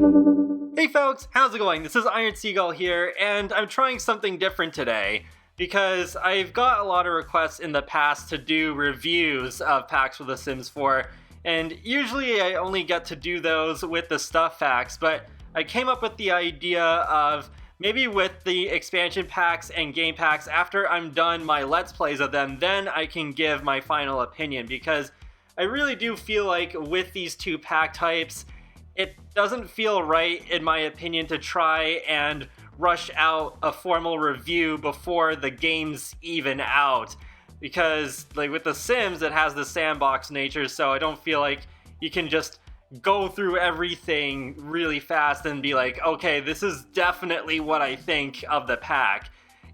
Hey folks, how's it going? This is Iron Seagull here, and I'm trying something different today because I've got a lot of requests in the past to do reviews of packs for The Sims 4, and usually I only get to do those with the stuff packs, but I came up with the idea of maybe with the expansion packs and game packs, after I'm done my Let's Plays of them, then I can give my final opinion, because I really do feel like with these two pack types, it doesn't feel right, in my opinion, to try and rush out a formal review before the game's even out. Because, like, with The Sims, it has the sandbox nature, so I don't feel like you can just go through everything really fast and be like, okay, this is definitely what I think of the pack.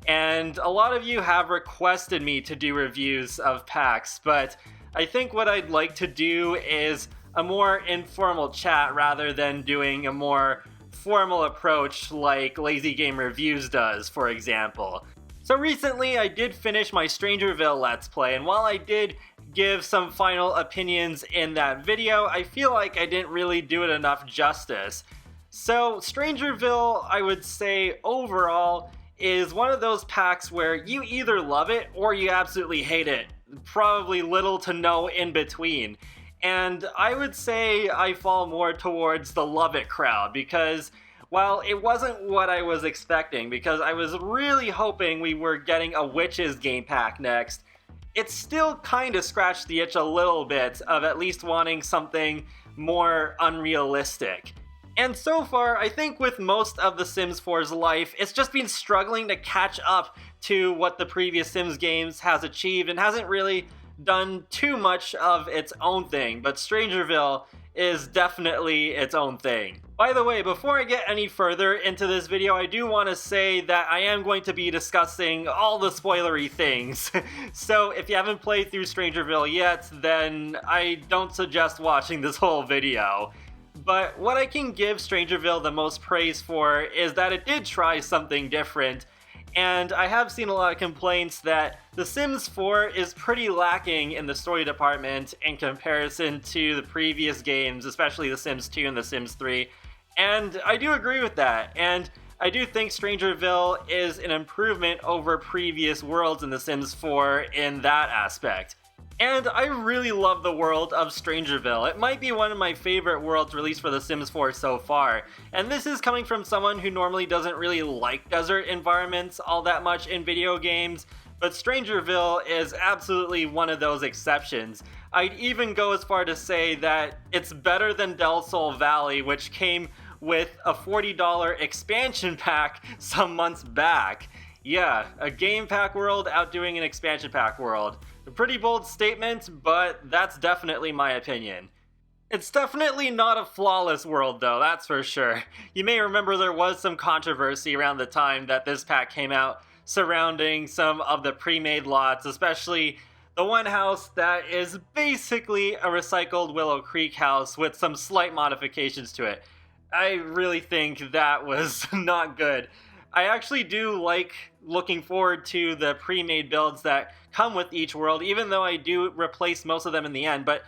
And a lot of you have requested me to do reviews of packs, but I think what I'd like to do is a more informal chat rather than doing a more formal approach like Lazy Game Reviews does, for example. So recently I did finish my StrangerVille Let's Play, and while I did give some final opinions in that video, I feel like I didn't really do it enough justice. So StrangerVille, I would say overall, is one of those packs where you either love it or you absolutely hate it. Probably little to no in between. And I would say I fall more towards the love it crowd, because while it wasn't what I was expecting, because I was really hoping we were getting a Witches game pack next, it still kind of scratched the itch a little bit of at least wanting something more unrealistic. And so far, I think with most of The Sims 4's life, it's just been struggling to catch up to what the previous Sims games has achieved and hasn't really done too much of its own thing, but StrangerVille is definitely its own thing. By the way, before I get any further into this video, I do want to say that I am going to be discussing all the spoilery things. So if you haven't played through StrangerVille yet, then I don't suggest watching this whole video. But what I can give StrangerVille the most praise for is that it did try something different. And I have seen a lot of complaints that The Sims 4 is pretty lacking in the story department in comparison to the previous games, especially The Sims 2 and The Sims 3. And I do agree with that. And I do think StrangerVille is an improvement over previous worlds in The Sims 4 in that aspect. And I really love the world of StrangerVille. It might be one of my favorite worlds released for The Sims 4 so far. And this is coming from someone who normally doesn't really like desert environments all that much in video games, but StrangerVille is absolutely one of those exceptions. I'd even go as far to say that it's better than Del Sol Valley, which came with a $40 expansion pack some months back. Yeah, a game pack world outdoing an expansion pack world. A pretty bold statement, but that's definitely my opinion. It's definitely not a flawless world though, that's for sure. You may remember there was some controversy around the time that this pack came out surrounding some of the pre-made lots, especially the one house that is basically a recycled Willow Creek house with some slight modifications to it. I really think that was not good. I actually do like looking forward to the pre-made builds that come with each world, even though I do replace most of them in the end. But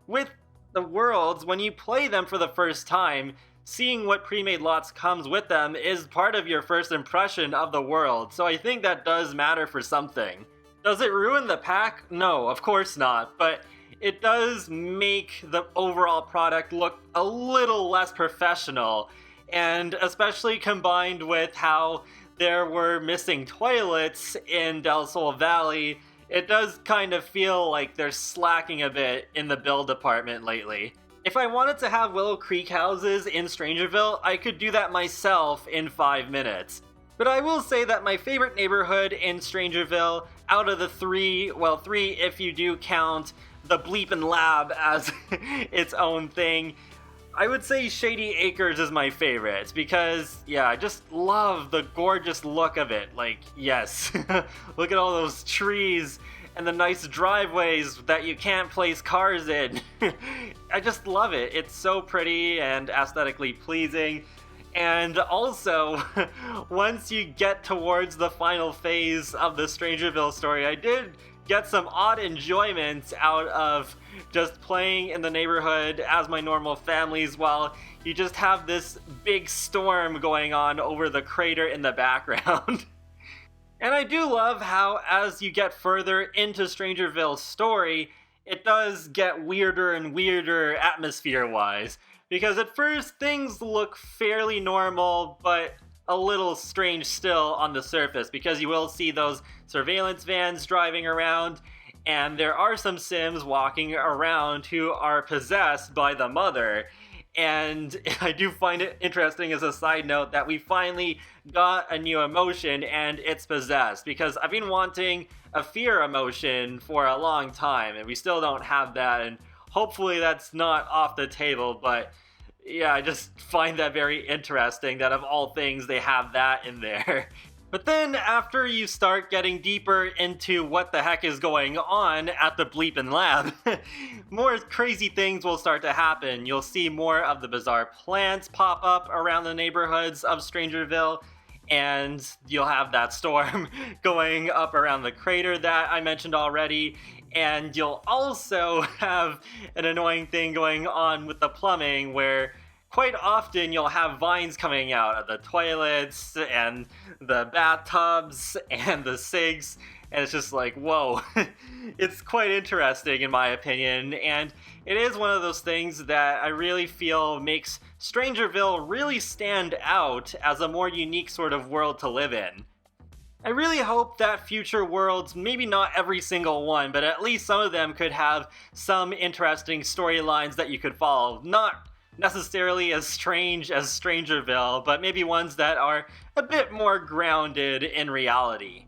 with the worlds, when you play them for the first time, seeing what pre-made lots comes with them is part of your first impression of the world. So I think that does matter for something. Does it ruin the pack? No, of course not. But it does make the overall product look a little less professional. And especially combined with how there were missing toilets in Del Sol Valley, it does kind of feel like they're slacking a bit in the build department lately. If I wanted to have Willow Creek houses in StrangerVille, I could do that myself in 5 minutes. But I will say that my favorite neighborhood in StrangerVille, out of the three if you do count the Bleepin' Lab as its own thing, I would say Shady Acres is my favorite because, yeah, I just love the gorgeous look of it. Like, yes, look at all those trees and the nice driveways that you can't place cars in. I just love it. It's so pretty and aesthetically pleasing. And also, once you get towards the final phase of the StrangerVille story, I did get some odd enjoyment out of just playing in the neighborhood as my normal families while you just have this big storm going on over the crater in the background. And I do love how, as you get further into StrangerVille's story, it does get weirder and weirder atmosphere-wise. Because at first, things look fairly normal, but a little strange still on the surface, because you will see those surveillance vans driving around, and there are some Sims walking around who are possessed by the mother. And I do find it interesting as a side note that we finally got a new emotion, and it's possessed, because I've been wanting a fear emotion for a long time, and we still don't have that, and hopefully that's not off the table. But yeah, I just find that very interesting that of all things they have that in there. But then after you start getting deeper into what the heck is going on at the Bleepin' Lab, more crazy things will start to happen. You'll see more of the bizarre plants pop up around the neighborhoods of StrangerVille, and you'll have that storm going up around the crater that I mentioned already. And you'll also have an annoying thing going on with the plumbing, where quite often you'll have vines coming out of the toilets and the bathtubs and the sinks, and it's just like, whoa. It's quite interesting in my opinion, and it is one of those things that I really feel makes StrangerVille really stand out as a more unique sort of world to live in. I really hope that future worlds, maybe not every single one, but at least some of them could have some interesting storylines that you could follow. Not necessarily as strange as StrangerVille, but maybe ones that are a bit more grounded in reality.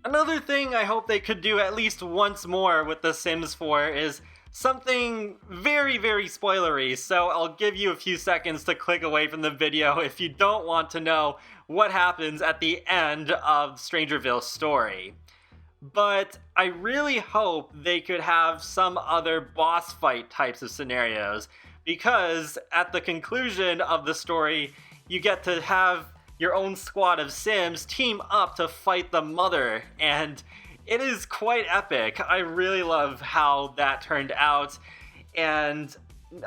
Another thing I hope they could do at least once more with The Sims 4 is something very, very spoilery, so I'll give you a few seconds to click away from the video if you don't want to know what happens at the end of StrangerVille's story. But I really hope they could have some other boss fight types of scenarios, because at the conclusion of the story, you get to have your own squad of Sims team up to fight the mother, and it is quite epic. I really love how that turned out, and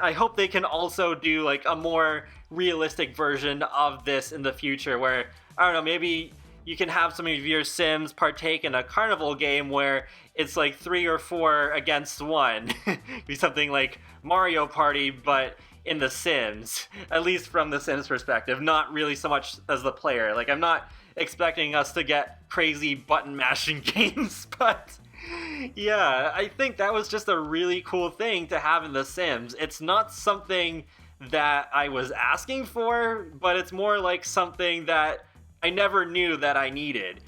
I hope they can also do like a more realistic version of this in the future, where, I don't know, maybe you can have some of your Sims partake in a carnival game where it's like 3 or 4 against 1. Be something like Mario Party, but in The Sims, at least from The Sims perspective, not really so much as the player. Like, I'm not expecting us to get crazy button mashing games, but yeah, I think that was just a really cool thing to have in The Sims. It's not something that I was asking for, but it's more like something that I never knew that I needed.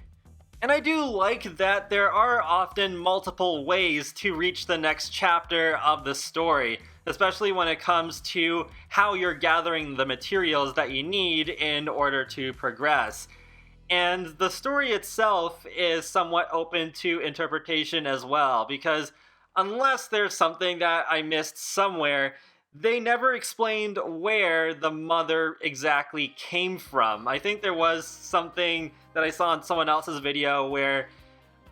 And I do like that there are often multiple ways to reach the next chapter of the story, especially when it comes to how you're gathering the materials that you need in order to progress. And the story itself is somewhat open to interpretation as well, because unless there's something that I missed somewhere, they never explained where the mother exactly came from. I think there was something that I saw in someone else's video where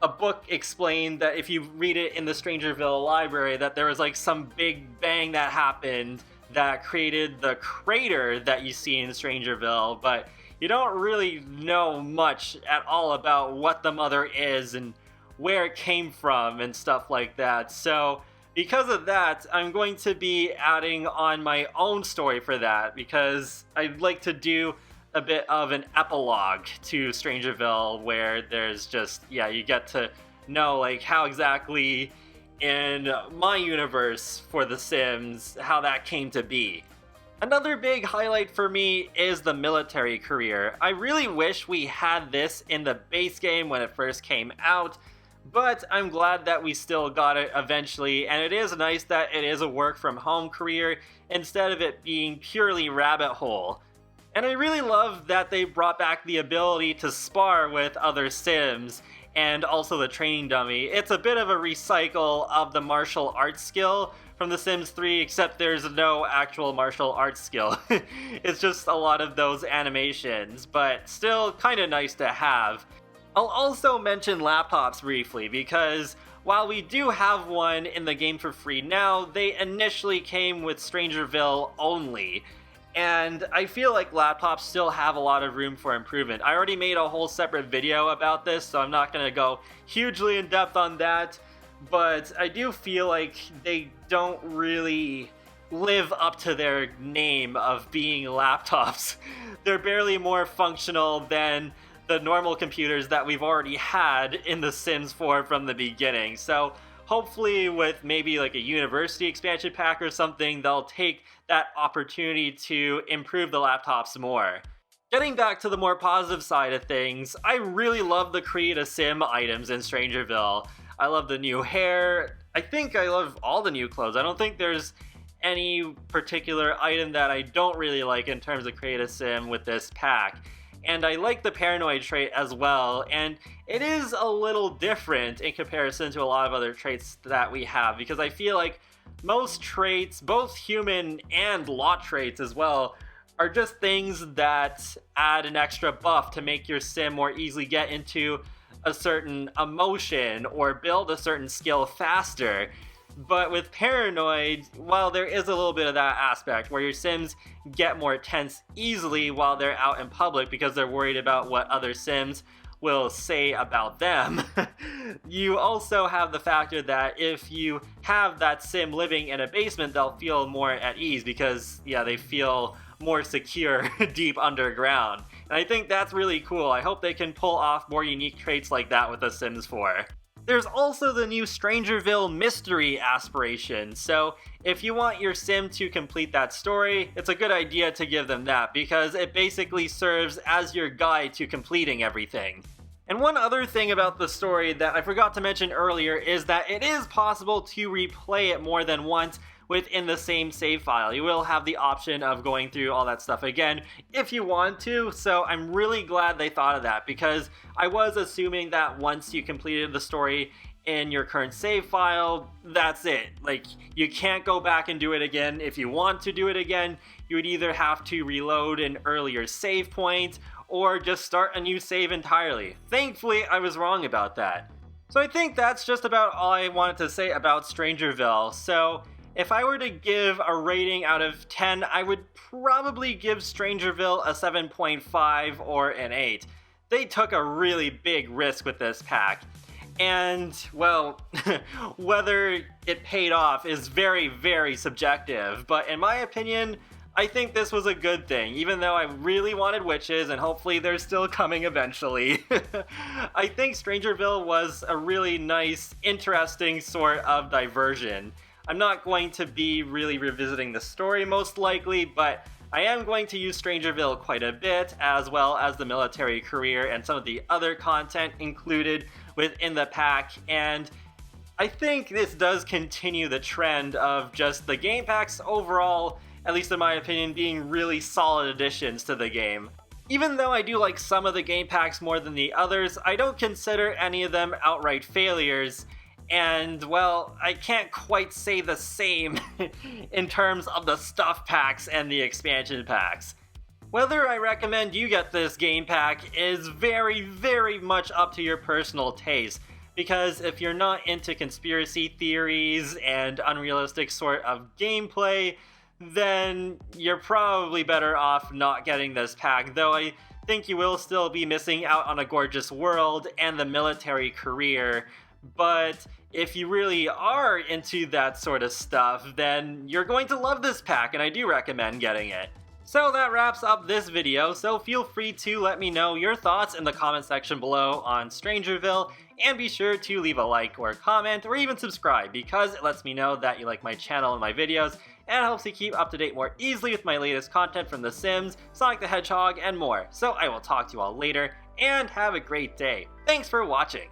a book explained that if you read it in the StrangerVille library, that there was like some big bang that happened that created the crater that you see in StrangerVille, but you don't really know much at all about what the mother is and where it came from and stuff like that. So because of that, I'm going to be adding on my own story for that, because I'd like to do a bit of an epilogue to StrangerVille where there's just, yeah, you get to know like how exactly in my universe for The Sims, how that came to be. Another big highlight for me is the military career. I really wish we had this in the base game when it first came out, but I'm glad that we still got it eventually, and it is nice that it is a work from home career instead of it being purely rabbit hole. And I really love that they brought back the ability to spar with other Sims, and also the training dummy. It's a bit of a recycle of the martial arts skill from The Sims 3, except there's no actual martial arts skill. It's just a lot of those animations, but still kind of nice to have. I'll also mention laptops briefly, because while we do have one in the game for free now, they initially came with StrangerVille only. And I feel like laptops still have a lot of room for improvement. I already made a whole separate video about this, so I'm not going to go hugely in depth on that. But I do feel like they don't really live up to their name of being laptops. They're barely more functional than the normal computers that we've already had in The Sims 4 from the beginning. So hopefully with maybe like a university expansion pack or something, they'll take that opportunity to improve the laptops more. Getting back to the more positive side of things, I really love the Create a Sim items in StrangerVille. I love the new hair. I think I love all the new clothes. I don't think there's any particular item that I don't really like in terms of Create a Sim with this pack. And I like the paranoid trait as well, and it is a little different in comparison to a lot of other traits that we have, because I feel like most traits, both human and lot traits as well, are just things that add an extra buff to make your sim more easily get into a certain emotion or build a certain skill faster. But with paranoid, while there is a little bit of that aspect where your sims get more tense easily while they're out in public because they're worried about what other sims will say about them, you also have the factor that if you have that sim living in a basement, they'll feel more at ease because, yeah, they feel more secure deep underground. And I think that's really cool. I hope they can pull off more unique traits like that with The Sims 4. There's also the new StrangerVille mystery aspiration, so if you want your sim to complete that story, it's a good idea to give them that, because it basically serves as your guide to completing everything. And one other thing about the story that I forgot to mention earlier is that it is possible to replay it more than once within the same save file. You will have the option of going through all that stuff again if you want to, so I'm really glad they thought of that, because I was assuming that once you completed the story in your current save file, that's it. Like, you can't go back and do it again. If you want to do it again, you would either have to reload an earlier save point or just start a new save entirely. Thankfully, I was wrong about that. So I think that's just about all I wanted to say about StrangerVille. So if I were to give a rating out of 10, I would probably give StrangerVille a 7.5 or an 8. They took a really big risk with this pack. And, well, whether it paid off is very, very subjective. But in my opinion, I think this was a good thing, even though I really wanted witches, and hopefully they're still coming eventually. I think StrangerVille was a really nice, interesting sort of diversion. I'm not going to be really revisiting the story most likely, but I am going to use StrangerVille quite a bit, as well as the military career and some of the other content included within the pack, and I think this does continue the trend of just the game packs overall, at least in my opinion, being really solid additions to the game. Even though I do like some of the game packs more than the others, I don't consider any of them outright failures. And, well, I can't quite say the same in terms of the stuff packs and the expansion packs. Whether I recommend you get this game pack is very, very much up to your personal taste, because if you're not into conspiracy theories and unrealistic sort of gameplay, then you're probably better off not getting this pack, though I think you will still be missing out on a gorgeous world and the military career. But if you really are into that sort of stuff, then you're going to love this pack, and I do recommend getting it. So that wraps up this video, so feel free to let me know your thoughts in the comment section below on StrangerVille, and be sure to leave a like or comment or even subscribe, because it lets me know that you like my channel and my videos, and helps me keep up to date more easily with my latest content from The Sims, Sonic the Hedgehog, and more. So I will talk to you all later, and have a great day. Thanks for watching!